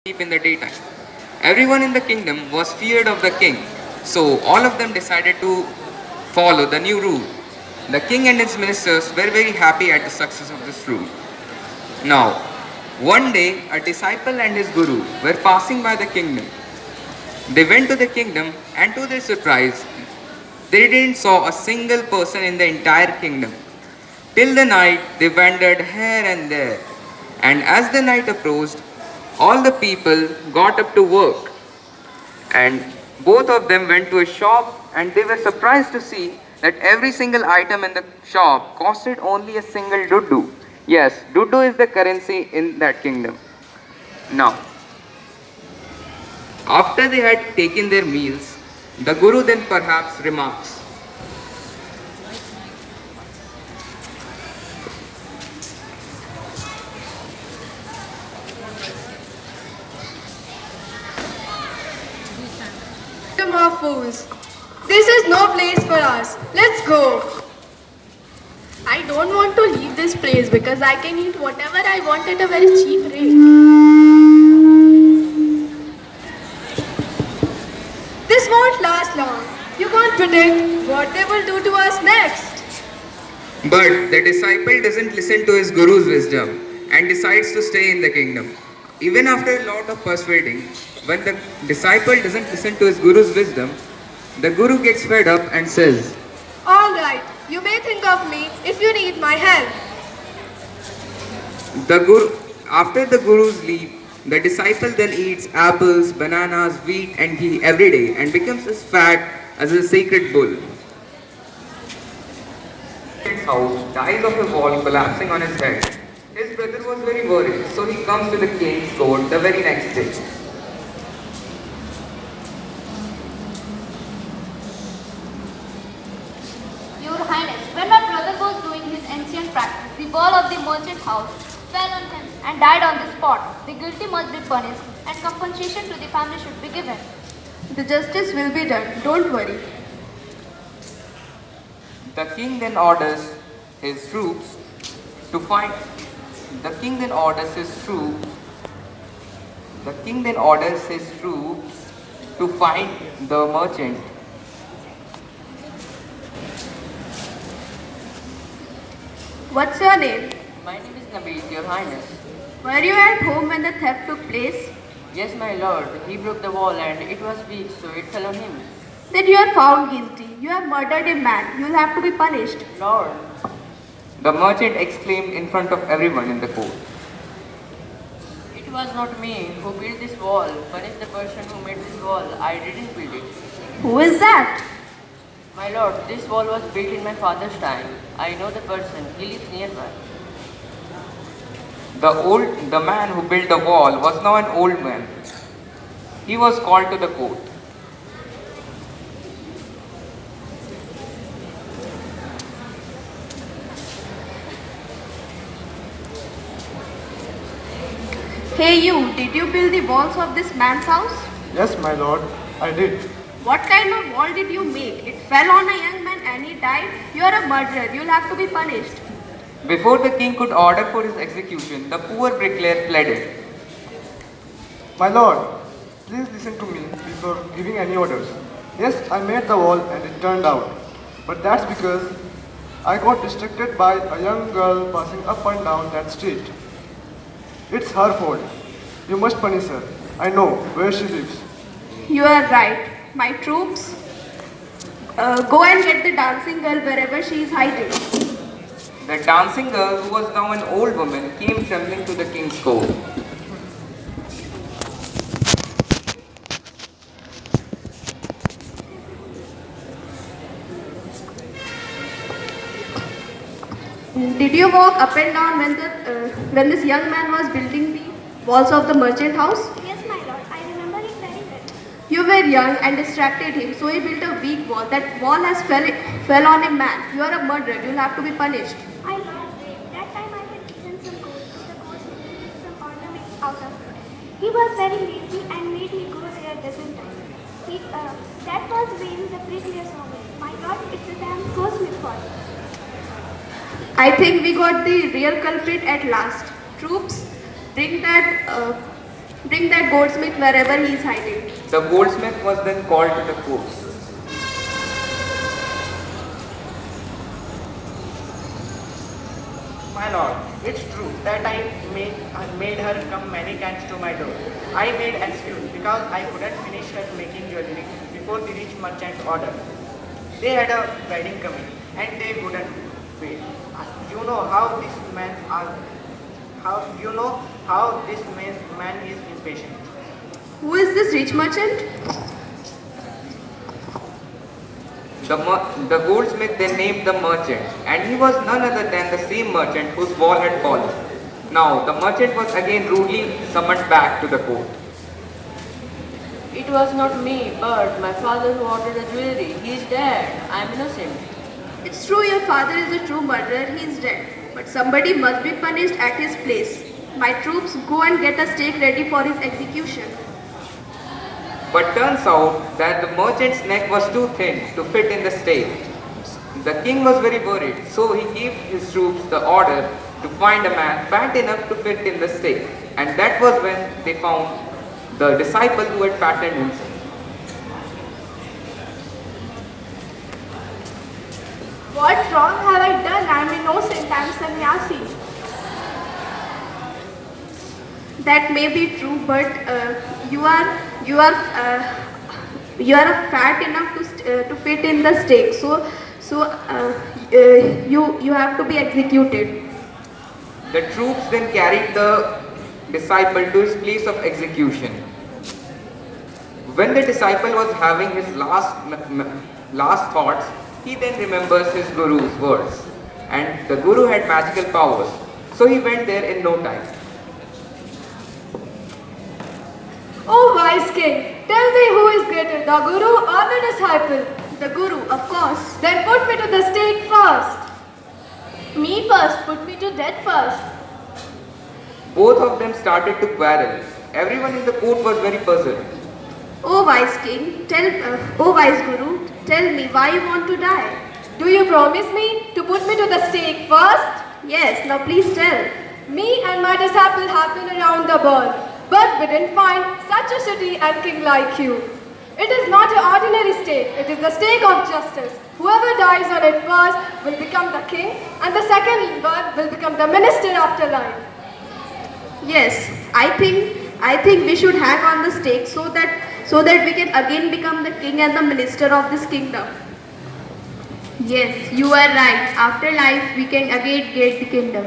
sleep in the daytime. Everyone in the kingdom was feared of the king, so all of them decided to follow the new rule. The king and his ministers were very happy at the success of this rule. Now, one day a disciple and his guru were passing by the kingdom. They went to the kingdom and to their surprise, they didn't saw a single person in the entire kingdom. Till the night they wandered here and there, and as the night approached, all the people got up to work, and both of them went to a shop and they were surprised to see that every single item in the shop costed only a single duddu. Yes, duddu is the currency in that kingdom. Now, after they had taken their meals, the Guru then perhaps remarks, Kingdom of fools. This is no place for us. Let's go. I don't want to leave this place because I can eat whatever I want at a very cheap rate. This won't last long. You can't predict what they will do to us next. but the disciple doesn't listen to his Guru's wisdom and decides to stay in the kingdom. Even after a lot of persuading, when the disciple doesn't listen to his Guru's wisdom, the Guru gets fed up and says, Alright, you may think of me if you need my help. The Guru, after the Guru's leave, the disciple then eats apples, bananas, wheat, and ghee every day and becomes as fat as a sacred bull. His house dies of a wall collapsing on his head. His brother was very worried, so he comes to the king's court the very next day. Your Highness, when my brother was doing his ancient practice, the wall of the merchant house fell on him and died on the spot. The guilty must be punished and compensation to the family should be given. The justice will be done. Don't worry. The king then orders his troops to find. The king then orders his troops. The king then orders his troops to find the merchant. What's your name? My name is Nabeel, Your Highness. Were you at home when the theft took place? Yes, my lord. He broke the wall and it was weak, so it fell on him. Then you are found guilty. You have murdered a man. You will have to be punished. Lord. The merchant exclaimed in front of everyone in the court. It was not me who built this wall. Punish the person who made this wall. I didn't build it. Who is that? My lord, this wall was built in my father's time. I know the person. He lives nearby. The man who built the wall was now an old man. He was called to the court. Hey you, did you build the walls of this man's house? Yes, my lord, I did. What kind of wall did you make? It fell on a young man and he died. You are a murderer. You'll have to be punished. Before the king could order for his execution, the poor bricklayer pleaded. My lord, please listen to me before giving any orders. Yes, I made the wall and it turned out. But that's because I got distracted by a young girl passing up and down that street. It's her fault. You must punish her. I know where she lives. You are right. My troops, go and get the dancing girl wherever she is hiding. The dancing girl, who was now an old woman, came trembling to the king's court. Did you walk up and down when this young man was building the walls of the merchant house? Yes, my lord, I remember it very well. You were young and distracted him, so he built a weak wall. That wall has fell on a man. You are a murderer. You'll have to be punished. I know. That time I had eaten some goat. The goat made some ornaments out of it. He was very lazy and made me go there a dozen times. That was when the bricklayer saw me. My lord, it's a damn goldsmith fault. I think we got the real culprit at last. Troops, bring that Bring that goldsmith wherever he is hiding. The goldsmith was then called to the court. My lord, it's true that I made her come many times to my door. I made excuse because I couldn't finish her making jewelry before the rich merchant's order. They had a wedding coming and they wouldn't wait. You know how this man are how this man is impatient. Who is this rich merchant? The goldsmith then named the merchant, and he was none other than the same merchant whose wall had fallen. Now, the merchant was again rudely summoned back to the court. It was not me, but my father who ordered the jewelry. He is dead. I am innocent. It's true your father is a true murderer, he is dead. But somebody must be punished at his place. My troops, go and get a stake ready for his execution. But turns out that the merchant's neck was too thin to fit in the stake. The king was very worried, so he gave his troops the order to find a man fat enough to fit in the stake. And that was when they found the disciple who had fattened himself. What wrong have I done? I am innocent, I am sannyasi. That may be true, but you are fat enough to fit in the stake. You have to be executed. The troops then carried the disciple to his place of execution. When the disciple was having his last thoughts, he then remembers his guru's words, and the guru had magical powers, so he went there in no time. Oh wise king, tell me who is greater, the guru or the disciple? The guru, of course. Then put me to the stake first. Me first, put me to death first. Both of them started to quarrel. Everyone in the court was very puzzled. Oh wise king, oh wise guru, tell me why you want to die. Do you promise me to put me to the stake first? Yes, now please tell. Me and my disciple have been around the world, but we didn't find such a city and king like you. It is not an ordinary stake, it is the stake of justice. Whoever dies on it first will become the king, and the second one will become the minister after life. Yes, I think we should hang on the stake so that we can again become the king and the minister of this kingdom. Yes, you are right. After life, we can again get the kingdom.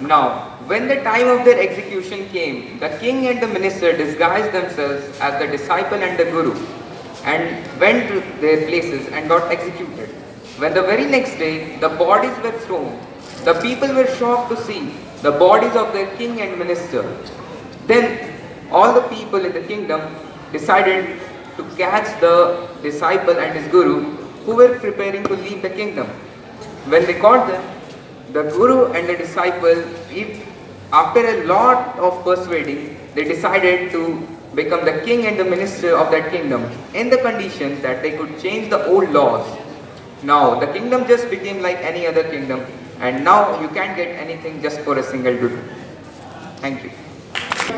Now, when the time of their execution came, the king and the minister disguised themselves as the disciple and the guru and went to their places and got executed. When the very next day the bodies were thrown, the people were shocked to see the bodies of their king and minister. Then all the people in the kingdom decided to catch the disciple and his guru who were preparing to leave the kingdom. When they caught them, the guru and the disciple, after a lot of persuading, they decided to become the king and the minister of that kingdom in the condition that they could change the old laws. Now, the kingdom just became like any other kingdom, and now you can't get anything just for a single rupee. Thank you.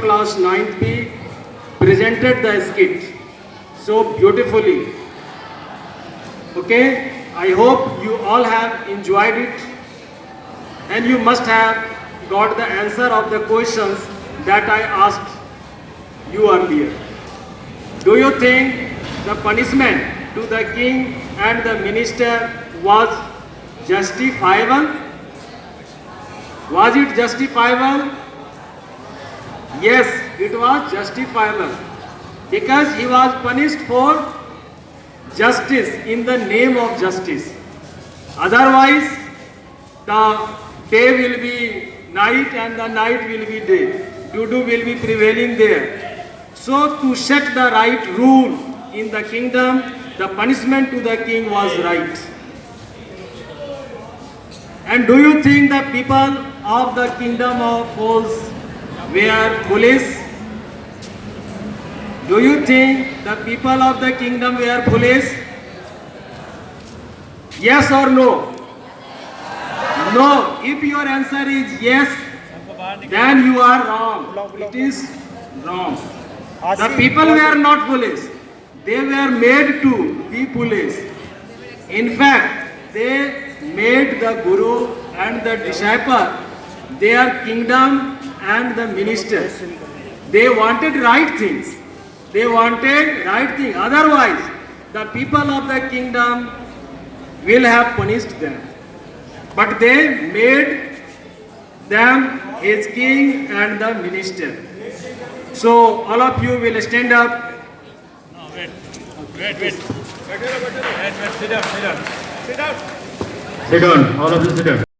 Class 9th B presented the skit so beautifully. Okay, I hope you all have enjoyed it, and you must have got the answer of the questions that I asked you earlier. Do you think the punishment to the king and the minister was justifiable? Was it justifiable? Yes, it was justifiable, because he was punished for justice, in the name of justice. Otherwise, the day will be night and the night will be day. Dudu will be prevailing there. So to set the right rule in the kingdom, the punishment to the king was right. And do you think the people of the kingdom of fools were foolish? Do you think the people of the kingdom were foolish? Yes or no? No. If your answer is yes, then you are wrong. It is wrong. The people were not foolish. They were made to be foolish. In fact, they made the Guru and the disciple their kingdom and the ministers. They wanted right things. They wanted right things. Otherwise, the people of the kingdom will have punished them. But they made them his king and the minister. So all of you will stand up. Sit down, all of you sit down.